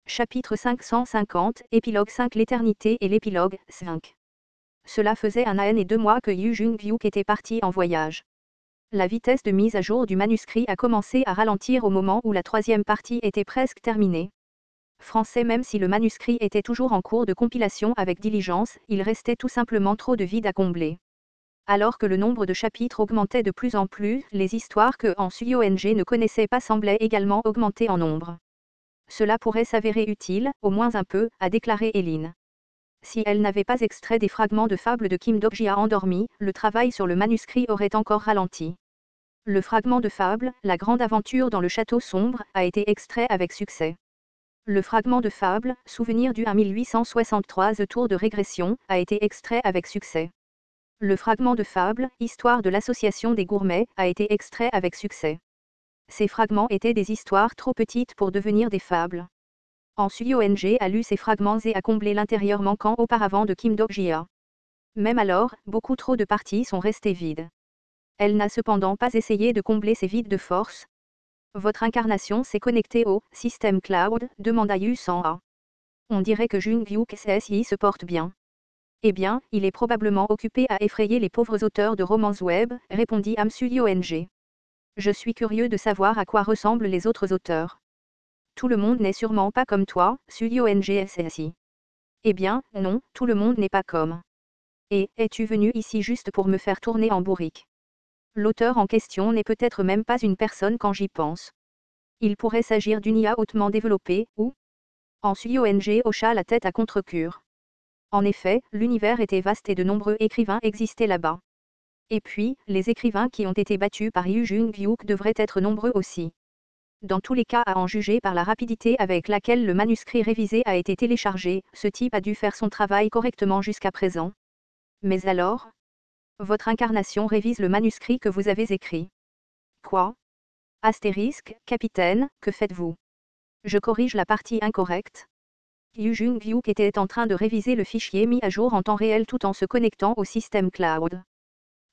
Chapitre 550, Épilogue 5 L'éternité et l'épilogue 5. Cela faisait 1 an et 2 mois que Yu Jung-hyuk était parti en voyage. La vitesse de mise à jour du manuscrit a commencé à ralentir au moment où la troisième partie était presque terminée. Français. Même si le manuscrit était toujours en cours de compilation avec diligence, il restait tout simplement trop de vide à combler. Alors que le nombre de chapitres augmentait de plus en plus, les histoires que Han Suyong ne connaissait pas semblaient également augmenter en nombre. Cela pourrait s'avérer utile, au moins un peu, a déclaré Eline. Si elle n'avait pas extrait des fragments de fables de Kim Dok-jia endormi, le travail sur le manuscrit aurait encore ralenti. Le fragment de fable, La grande aventure dans le château sombre, a été extrait avec succès. Le fragment de fable, Souvenir du 1863 The Tour de régression, a été extrait avec succès. Le fragment de fable, Histoire de l'association des gourmets, a été extrait avec succès. Ces fragments étaient des histoires trop petites pour devenir des fables. Han Suyong a lu ces fragments et a comblé l'intérieur manquant auparavant de Kim Dok-jia. Même alors, beaucoup trop de parties sont restées vides. Elle n'a cependant pas essayé de combler ces vides de force. Votre incarnation s'est connectée au système cloud, demanda Yu Sang-a. On dirait que Jung-hyuk SSI se porte bien. Eh bien, il est probablement occupé à effrayer les pauvres auteurs de romans web, répondit Ham Suyong. Je suis curieux de savoir à quoi ressemblent les autres auteurs. Tout le monde n'est sûrement pas comme toi, Suyong SSI. Eh bien, non, tout le monde n'est pas comme. Et, es-tu venu ici juste pour me faire tourner en bourrique? L'auteur en question n'est peut-être même pas une personne quand j'y pense. Il pourrait s'agir d'une IA hautement développée, ou... Han Suyong hocha la tête à contre-cœur. En effet, l'univers était vaste et de nombreux écrivains existaient là-bas. Et puis, les écrivains qui ont été battus par Yu Jung-hyuk devraient être nombreux aussi. Dans tous les cas, à en juger par la rapidité avec laquelle le manuscrit révisé a été téléchargé, ce type a dû faire son travail correctement jusqu'à présent. Mais alors? Votre incarnation révise le manuscrit que vous avez écrit. Quoi? Astérisque, capitaine, que faites-vous? Je corrige la partie incorrecte. Yu Jung-hyuk était en train de réviser le fichier mis à jour en temps réel tout en se connectant au système cloud.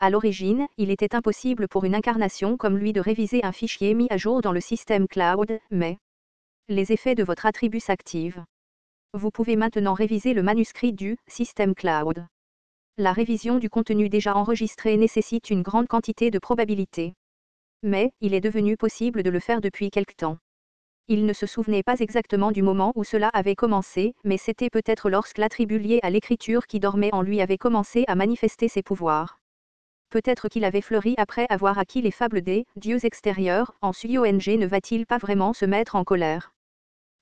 À l'origine, il était impossible pour une incarnation comme lui de réviser un fichier mis à jour dans le système cloud, mais les effets de votre attribut s'activent. Vous pouvez maintenant réviser le manuscrit du système cloud. La révision du contenu déjà enregistré nécessite une grande quantité de probabilité. Mais, il est devenu possible de le faire depuis quelque temps. Il ne se souvenait pas exactement du moment où cela avait commencé, mais c'était peut-être lorsque l'attribut lié à l'écriture qui dormait en lui avait commencé à manifester ses pouvoirs. Peut-être qu'il avait fleuri après avoir acquis les fables des dieux extérieurs. Han Suyong ne va-t-il pas vraiment se mettre en colère?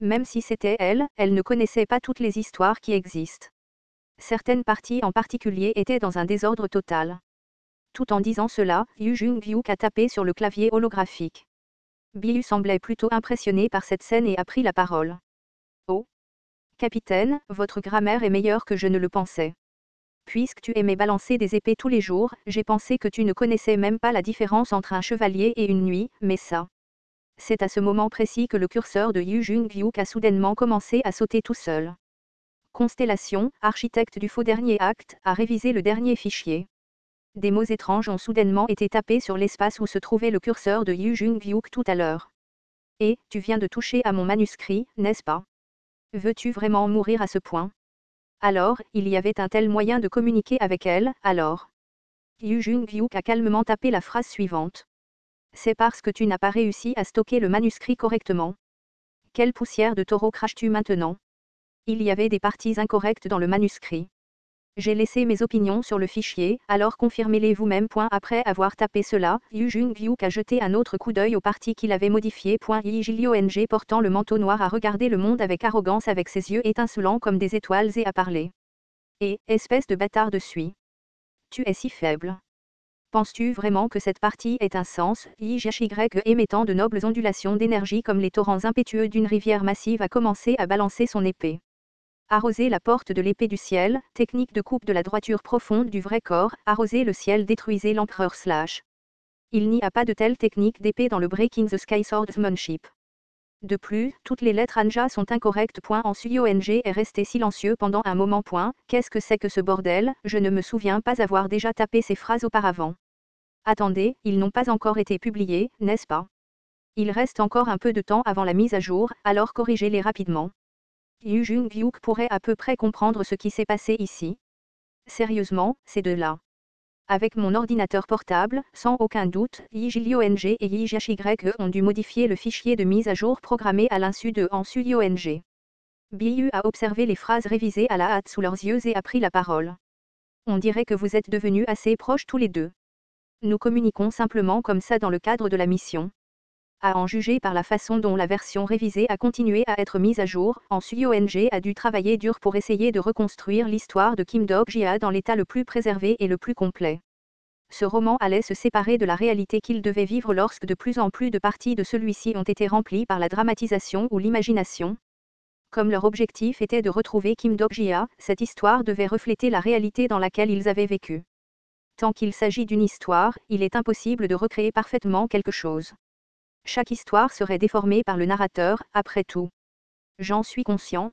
Même si c'était elle, elle ne connaissait pas toutes les histoires qui existent. Certaines parties en particulier étaient dans un désordre total. Tout en disant cela, Yu Jung-hyuk a tapé sur le clavier holographique. Biu semblait plutôt impressionné par cette scène et a pris la parole. Oh! Capitaine, votre grammaire est meilleure que je ne le pensais. Puisque tu aimais balancer des épées tous les jours, j'ai pensé que tu ne connaissais même pas la différence entre un chevalier et une nuit, mais ça. C'est à ce moment précis que le curseur de Yu Jung-hyuk a soudainement commencé à sauter tout seul. Constellation, architecte du faux dernier acte, a révisé le dernier fichier. Des mots étranges ont soudainement été tapés sur l'espace où se trouvait le curseur de Yu Jung-hyuk tout à l'heure. Et, tu viens de toucher à mon manuscrit, n'est-ce pas? Veux-tu vraiment mourir à ce point? Alors, il y avait un tel moyen de communiquer avec elle, alors. Yu Jung-hyuk a calmement tapé la phrase suivante. C'est parce que tu n'as pas réussi à stocker le manuscrit correctement. Quelle poussière de taureau craches-tu maintenant? Il y avait des parties incorrectes dans le manuscrit. J'ai laissé mes opinions sur le fichier, alors confirmez-les vous-même. Après avoir tapé cela, Yu Jung-hyuk a jeté un autre coup d'œil aux parties qu'il avait modifiées. Yi Jiliong portant le manteau noir a regardé le monde avec arrogance avec ses yeux étincelants comme des étoiles et a parlé. Et, espèce de bâtard de suie. Tu es si faible. Penses-tu vraiment que cette partie ait un sens? YHY émettant de nobles ondulations d'énergie comme les torrents impétueux d'une rivière massive a commencé à balancer son épée. Arroser la porte de l'épée du ciel, technique de coupe de la droiture profonde du vrai corps, arroser le ciel détruisez l'empereur /. Il n'y a pas de telle technique d'épée dans le Breaking the Sky Swordsmanship. De plus, toutes les lettres Anja sont incorrectes. Han Suyong est resté silencieux pendant un moment. Qu'est-ce que c'est que ce bordel? Je ne me souviens pas avoir déjà tapé ces phrases auparavant. Attendez, ils n'ont pas encore été publiés, n'est-ce pas? Il reste encore un peu de temps avant la mise à jour, alors corrigez-les rapidement. Yu Jung-hyuk pourrait à peu près comprendre ce qui s'est passé ici. Sérieusement, ces deux-là. Avec mon ordinateur portable, sans aucun doute, Yijiliong et Yijachy ont dû modifier le fichier de mise à jour programmé à l'insu de Ansuyong. Biu a observé les phrases révisées à la hâte sous leurs yeux et a pris la parole. On dirait que vous êtes devenus assez proches tous les deux. Nous communiquons simplement comme ça dans le cadre de la mission. À en juger par la façon dont la version révisée a continué à être mise à jour, Ansuyong a dû travailler dur pour essayer de reconstruire l'histoire de Kim Dok-jia dans l'état le plus préservé et le plus complet. Ce roman allait se séparer de la réalité qu'il devait vivre lorsque de plus en plus de parties de celui-ci ont été remplies par la dramatisation ou l'imagination. Comme leur objectif était de retrouver Kim Dok-jia, cette histoire devait refléter la réalité dans laquelle ils avaient vécu. Tant qu'il s'agit d'une histoire, il est impossible de recréer parfaitement quelque chose. Chaque histoire serait déformée par le narrateur, après tout. J'en suis conscient.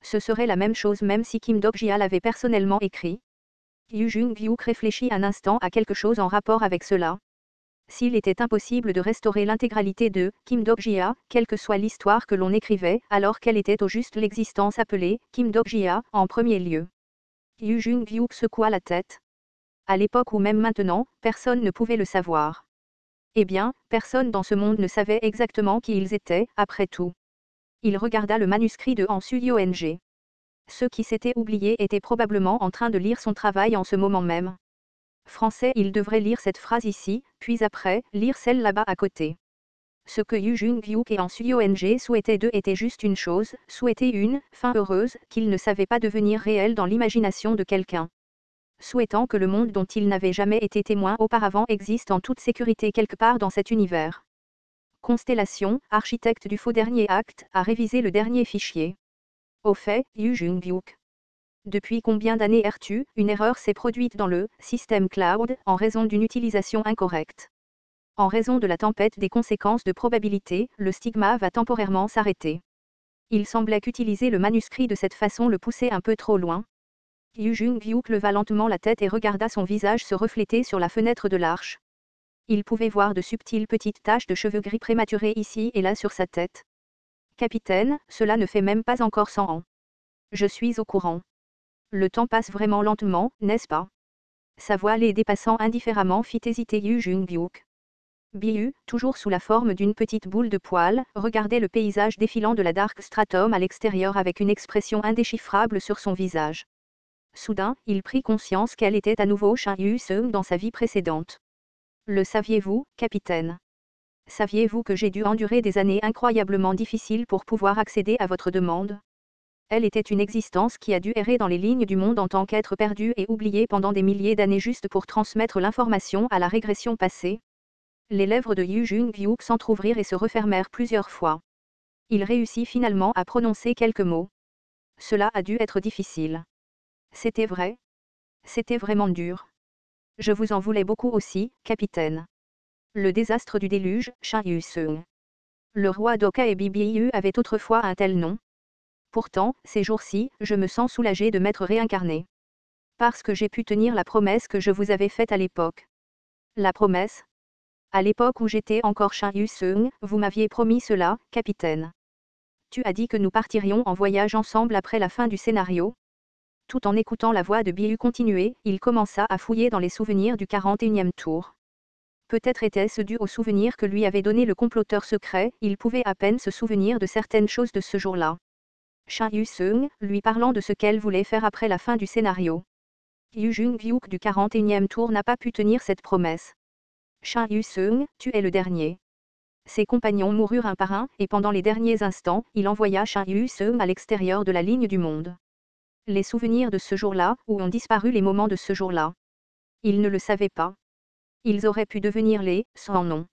Ce serait la même chose même si Kim Dok-jia l'avait personnellement écrit. Yu Jung-hyuk réfléchit un instant à quelque chose en rapport avec cela. S'il était impossible de restaurer l'intégralité de Kim Dok-jia, quelle que soit l'histoire que l'on écrivait, alors quelle était au juste l'existence appelée Kim Dok-jia en premier lieu? Yu Jung-hyuk secoua la tête. À l'époque ou même maintenant, personne ne pouvait le savoir. Eh bien, personne dans ce monde ne savait exactement qui ils étaient, après tout. Il regarda le manuscrit de Ansuyong. Ceux qui s'étaient oubliés étaient probablement en train de lire son travail en ce moment même. Français, il devrait lire cette phrase ici, puis après, lire celle là-bas à côté. Ce que Yu Jung-hyuk et Ansuyong souhaitaient d'eux était juste une chose, souhaiter une fin heureuse, qu'ils ne savaient pas devenir réelle dans l'imagination de quelqu'un. Souhaitant que le monde dont ils n'avaient jamais été témoins auparavant existe en toute sécurité quelque part dans cet univers. Constellation, architecte du faux dernier acte, a révisé le dernier fichier. Au fait, Yu Jung-hyuk. Depuis combien d'années erres-tu, une erreur s'est produite dans le système cloud, en raison d'une utilisation incorrecte. En raison de la tempête des conséquences de probabilité, le stigma va temporairement s'arrêter. Il semblait qu'utiliser le manuscrit de cette façon le poussait un peu trop loin. Yu Jung-hyuk leva lentement la tête et regarda son visage se refléter sur la fenêtre de l'arche. Il pouvait voir de subtiles petites taches de cheveux gris prématurés ici et là sur sa tête. Capitaine, cela ne fait même pas encore 100 ans. Je suis au courant. Le temps passe vraiment lentement, n'est-ce pas? Sa voix les dépassant indifféremment fit hésiter Yu Jung-hyuk. Biu, toujours sous la forme d'une petite boule de poils, regardait le paysage défilant de la Dark Stratum à l'extérieur avec une expression indéchiffrable sur son visage. Soudain, il prit conscience qu'elle était à nouveau Shin Yu-seung dans sa vie précédente. Le saviez-vous, capitaine? Saviez-vous que j'ai dû endurer des années incroyablement difficiles pour pouvoir accéder à votre demande? Elle était une existence qui a dû errer dans les lignes du monde en tant qu'être perdu et oublié pendant des milliers d'années juste pour transmettre l'information à la régression passée. Les lèvres de Yu Jung-hyuk s'entr'ouvrirent et se refermèrent plusieurs fois. Il réussit finalement à prononcer quelques mots. Cela a dû être difficile. C'était vrai. C'était vraiment dur. Je vous en voulais beaucoup aussi, capitaine. Le désastre du déluge, Shin Yu-seung. Le roi d'Oka et Bibiu avaient autrefois un tel nom. Pourtant, ces jours-ci, je me sens soulagé de m'être réincarné. Parce que j'ai pu tenir la promesse que je vous avais faite à l'époque. La promesse? À l'époque où j'étais encore Shin Yu-seung, vous m'aviez promis cela, capitaine. Tu as dit que nous partirions en voyage ensemble après la fin du scénario. Tout en écoutant la voix de Biu continuer, il commença à fouiller dans les souvenirs du 41e tour. Peut-être était-ce dû aux souvenirs que lui avait donné le comploteur secret, il pouvait à peine se souvenir de certaines choses de ce jour-là. Shin Yu-seung, lui parlant de ce qu'elle voulait faire après la fin du scénario. Yu Jung-hyuk du 41e tour n'a pas pu tenir cette promesse. Shin Yu-seung, tu es le dernier. Ses compagnons moururent un par un, et pendant les derniers instants, il envoya Shin Yu-seung à l'extérieur de la ligne du monde. Les souvenirs de ce jour-là, où ont disparu les moments de ce jour-là. Il ne le savait pas. Ils auraient pu devenir les sans nom.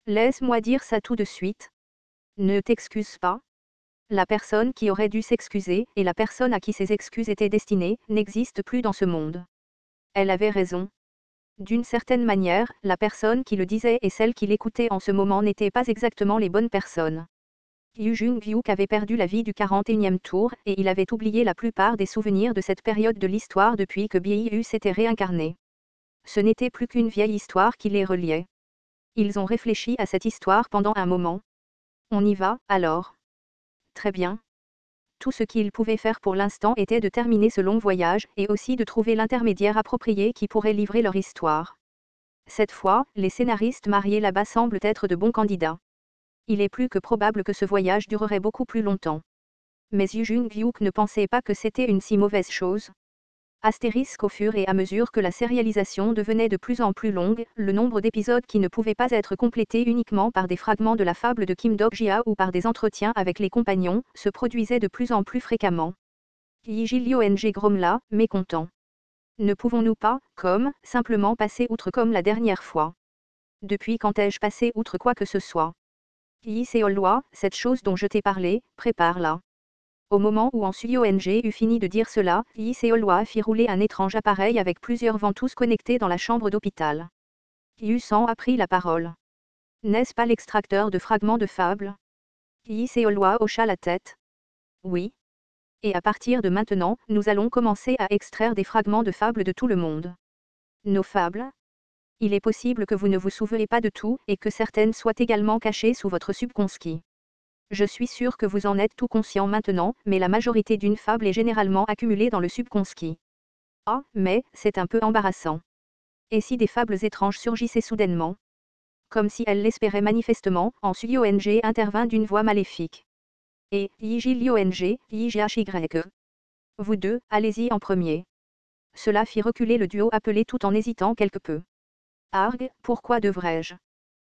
Laisse-moi dire ça tout de suite. Ne t'excuse pas. La personne qui aurait dû s'excuser, et la personne à qui ces excuses étaient destinées, n'existe plus dans ce monde. Elle avait raison. D'une certaine manière, la personne qui le disait et celle qui l'écoutait en ce moment n'étaient pas exactement les bonnes personnes. Yu Jung-hyuk avait perdu la vie du 41e tour, et il avait oublié la plupart des souvenirs de cette période de l'histoire depuis que Biu s'était réincarné. Ce n'était plus qu'une vieille histoire qui les reliait. Ils ont réfléchi à cette histoire pendant un moment. On y va, alors. très bien. Tout ce qu'il pouvait faire pour l'instant était de terminer ce long voyage et aussi de trouver l'intermédiaire approprié qui pourrait livrer leur histoire. Cette fois, les scénaristes mariés là-bas semblent être de bons candidats. Il est plus que probable que ce voyage durerait beaucoup plus longtemps. Mais Yu Jung-hyuk ne pensait pas que c'était une si mauvaise chose. Astérisque au fur et à mesure que la sérialisation devenait de plus en plus longue, le nombre d'épisodes qui ne pouvaient pas être complétés uniquement par des fragments de la fable de Kim Dok-jia ou par des entretiens avec les compagnons, se produisait de plus en plus fréquemment. Yi Jil-yong grommela, mécontent. Ne pouvons-nous pas, simplement passer outre comme la dernière fois? Depuis quand ai-je passé outre quoi que ce soit? Yi Seol-hwa, cette chose dont je t'ai parlé, prépare-la. Au moment où An-suyong eut fini de dire cela, Yi Seol-hwa fit rouler un étrange appareil avec plusieurs ventouses connectées dans la chambre d'hôpital. Yu San a pris la parole. N'est-ce pas l'extracteur de fragments de fable? Yi Seol-hwa hocha la tête. Oui. Et à partir de maintenant, nous allons commencer à extraire des fragments de fables de tout le monde. Nos fables? Il est possible que vous ne vous souveniez pas de tout et que certaines soient également cachées sous votre subconscient. Je suis sûr que vous en êtes tout conscient maintenant, mais la majorité d'une fable est généralement accumulée dans le subconscient. Ah, mais, c'est un peu embarrassant. Et si des fables étranges surgissaient soudainement? Comme si elle l'espérait manifestement, An-suyong intervint d'une voix maléfique. Et, Yi Jil-yong, Yi Jiashi-gre. Vous deux, allez-y en premier. Cela fit reculer le duo appelé tout en hésitant quelque peu. Arg, pourquoi devrais-je?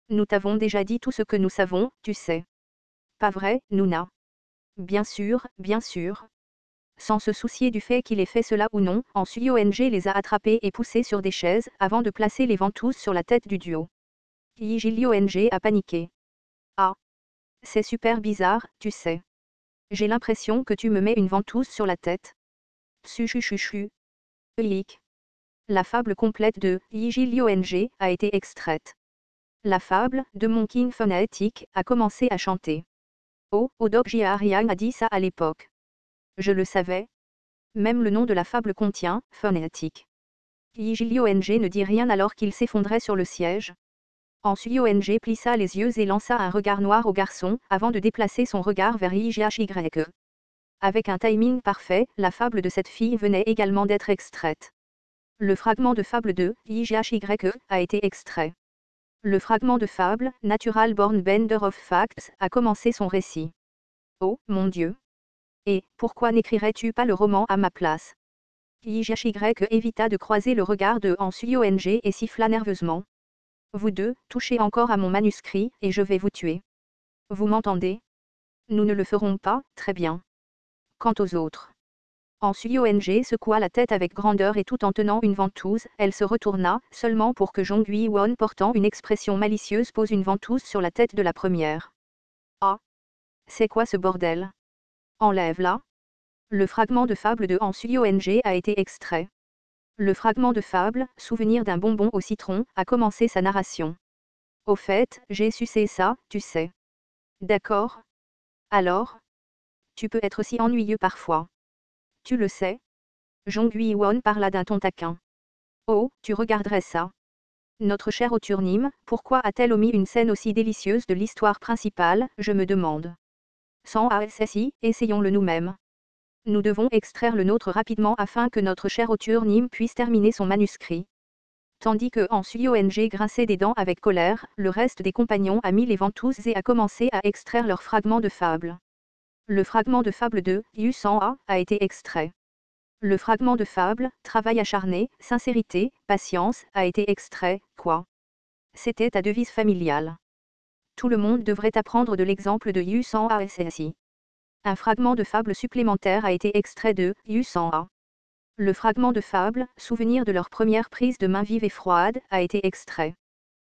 Nous t'avons déjà dit tout ce que nous savons, tu sais. Pas vrai, Nuna? Bien sûr, bien sûr. Sans se soucier du fait qu'il ait fait cela ou non, An-suyong les a attrapés et poussés sur des chaises, avant de placer les ventouses sur la tête du duo. Yi Jil-yong a paniqué. Ah. C'est super bizarre, tu sais. J'ai l'impression que tu me mets une ventouse sur la tête. Tsuchuchuchu. Hic. La fable complète de Yi Jil-yong a été extraite. La fable de mon King phonétique a commencé à chanter. Oh, Odok-jia Ryang a dit ça à l'époque. Je le savais. Même le nom de la fable contient phonétique. Yi Jil-yong ne dit rien alors qu'il s'effondrait sur le siège. An-suyong plissa les yeux et lança un regard noir au garçon, avant de déplacer son regard vers Yi Jiashi-gre. Avec un timing parfait, la fable de cette fille venait également d'être extraite. Le fragment de fable de Yi Jiashi-gre a été extrait. Le fragment de fable, Natural Born Bender of Facts, a commencé son récit. Oh, mon Dieu! Et, pourquoi n'écrirais-tu pas le roman à ma place? Yi Jiashi-gre évita de croiser le regard de An-suyong et siffla nerveusement. Vous deux, touchez encore à mon manuscrit, et je vais vous tuer. Vous m'entendez? Nous ne le ferons pas, très bien. Quant aux autres. An-suyong secoua la tête avec grandeur et tout en tenant une ventouse, elle se retourna, seulement pour que Jong Ui-won portant une expression malicieuse pose une ventouse sur la tête de la première. Ah! C'est quoi ce bordel? Enlève-la. Le fragment de fable de An-suyong a été extrait. Le fragment de fable, souvenir d'un bonbon au citron, a commencé sa narration. Au fait, j'ai sucé ça, tu sais. D'accord. Alors? Tu peux être si ennuyeux parfois. Tu le sais? Jong Ui-won parla d'un ton taquin. Oh, tu regarderais ça. Notre chère Auturnim, pourquoi a-t-elle omis une scène aussi délicieuse de l'histoire principale, je me demande. Sans ASSI, essayons-le nous-mêmes. Nous devons extraire le nôtre rapidement afin que notre chère Auturnim puisse terminer son manuscrit. Tandis que An-suyong grinçait des dents avec colère, le reste des compagnons a mis les ventouses et a commencé à extraire leurs fragments de fable. Le fragment de fable de Yu San a été extrait. Le fragment de fable, travail acharné, sincérité, patience, a été extrait, quoi. C'était ta devise familiale. Tout le monde devrait apprendre de l'exemple de Yu San ASSI. Un fragment de fable supplémentaire a été extrait de Yu San A. Le fragment de fable, souvenir de leur première prise de main vive et froide, a été extrait.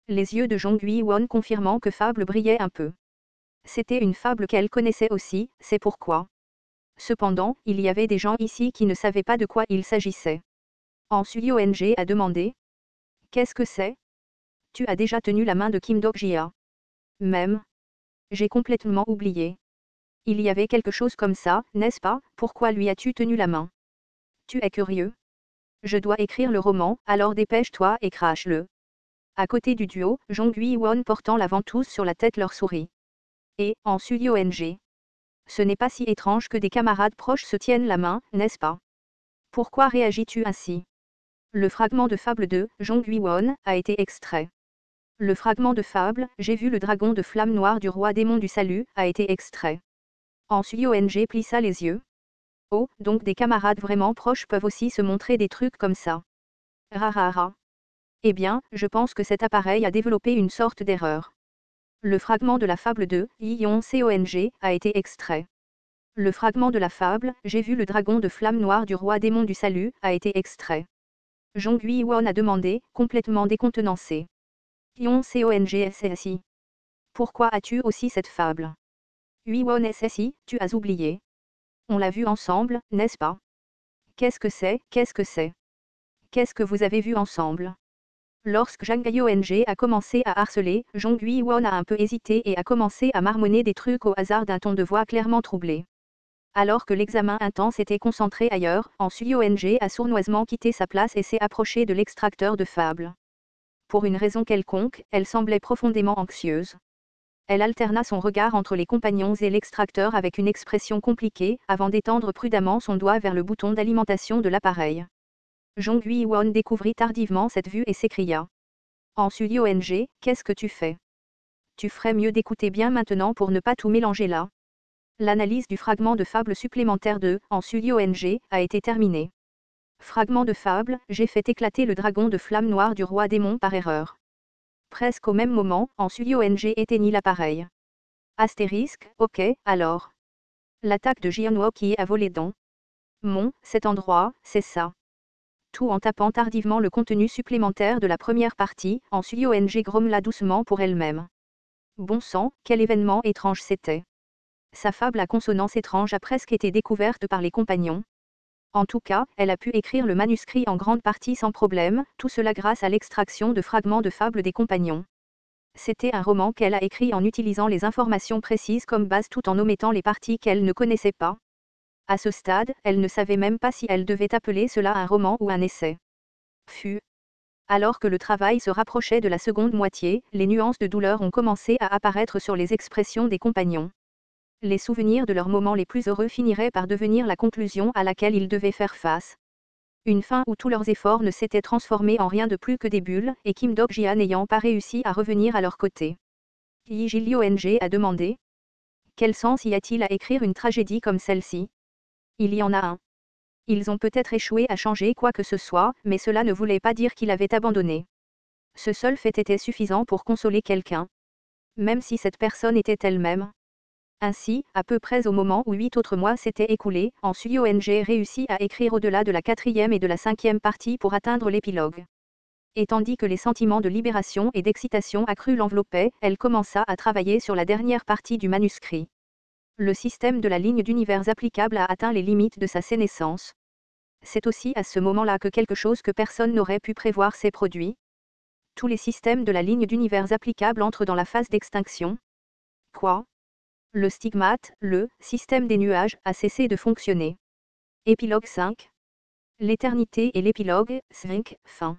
Les yeux de Jong Ui-won confirmant que fable brillait un peu. C'était une fable qu'elle connaissait aussi, c'est pourquoi. Cependant, il y avait des gens ici qui ne savaient pas de quoi il s'agissait. An-suyong a demandé. Qu'est-ce que c'est? Tu as déjà tenu la main de Kim Dok-jia. Même. J'ai complètement oublié. Il y avait quelque chose comme ça, n'est-ce pas? Pourquoi lui as-tu tenu la main? Tu es curieux? Je dois écrire le roman, alors dépêche-toi et crache-le. À côté du duo, Jong Ui-won portant la ventouse sur la tête leur sourit. Et, An-suyong. Ce n'est pas si étrange que des camarades proches se tiennent la main, n'est-ce pas? Pourquoi réagis-tu ainsi? Le fragment de fable de Zhong Guiwon a été extrait. Le fragment de fable J'ai vu le dragon de flamme noire du roi démon du salut a été extrait. En Suyong plissa les yeux. Oh, donc des camarades vraiment proches peuvent aussi se montrer des trucs comme ça. Rarara. Eh bien, je pense que cet appareil a développé une sorte d'erreur. Le fragment de la fable de Yong a été extrait. Le fragment de la fable J'ai vu le dragon de flamme noire du roi démon du salut a été extrait. Zhong Guiwon a demandé, complètement décontenancé. Yong SSI. Pourquoi as-tu aussi cette fable? Guiwon SSI, tu as oublié. On l'a vu ensemble, n'est-ce pas? Qu'est-ce que c'est? Qu'est-ce que c'est? Qu'est-ce que vous avez vu ensemble? Lorsque Zhang Guiyong a commencé à harceler, Zhong Guiwon a un peu hésité et a commencé à marmonner des trucs au hasard d'un ton de voix clairement troublé. Alors que l'examen intense était concentré ailleurs, en Suyong a sournoisement quitté sa place et s'est approchée de l'extracteur de fable. Pour une raison quelconque, elle semblait profondément anxieuse. Elle alterna son regard entre les compagnons et l'extracteur avec une expression compliquée, avant d'étendre prudemment son doigt vers le bouton d'alimentation de l'appareil. Zhong Guiwon découvrit tardivement cette vue et s'écria. En Suyong, qu'est-ce que tu fais? Tu ferais mieux d'écouter bien maintenant pour ne pas tout mélanger là. L'analyse du fragment de fable supplémentaire de En Suyong a été terminée. Fragment de fable J'ai fait éclater le dragon de flamme noire du roi démon par erreur. Presque au même moment, En Suyong éteignit l'appareil. Astérisque, ok, alors. L'attaque de Jianwo qui a volé dans cet endroit, c'est ça. Tout en tapant tardivement le contenu supplémentaire de la première partie, En Suyong grommela doucement pour elle-même. Bon sang, quel événement étrange c'était. Sa fable à consonance étrange a presque été découverte par les compagnons. En tout cas, elle a pu écrire le manuscrit en grande partie sans problème, tout cela grâce à l'extraction de fragments de fables des compagnons. C'était un roman qu'elle a écrit en utilisant les informations précises comme base tout en omettant les parties qu'elle ne connaissait pas. À ce stade, elle ne savait même pas si elle devait appeler cela un roman ou un essai. Alors que le travail se rapprochait de la seconde moitié, les nuances de douleur ont commencé à apparaître sur les expressions des compagnons. Les souvenirs de leurs moments les plus heureux finiraient par devenir la conclusion à laquelle ils devaient faire face. Une fin où tous leurs efforts ne s'étaient transformés en rien de plus que des bulles, et Kim Dok-jian n'ayant pas réussi à revenir à leur côté. Yi Jiliong a demandé. Quel sens y a-t-il à écrire une tragédie comme celle-ci? Il y en a un. Ils ont peut-être échoué à changer quoi que ce soit, mais cela ne voulait pas dire qu'il avait abandonné. Ce seul fait était suffisant pour consoler quelqu'un. Même si cette personne était elle-même. Ainsi, à peu près au moment où 8 autres mois s'étaient écoulés, En Suyong réussit à écrire au-delà de la 4e et de la 5e partie pour atteindre l'épilogue. Et tandis que les sentiments de libération et d'excitation accrus l'enveloppaient, elle commença à travailler sur la dernière partie du manuscrit. Le système de la ligne d'univers applicable a atteint les limites de sa sénescence. C'est aussi à ce moment-là que quelque chose que personne n'aurait pu prévoir s'est produit. Tous les systèmes de la ligne d'univers applicable entrent dans la phase d'extinction. Quoi? Le stigmate, le système des nuages, a cessé de fonctionner. Épilogue 5. L'éternité et l'épilogue 5, fin.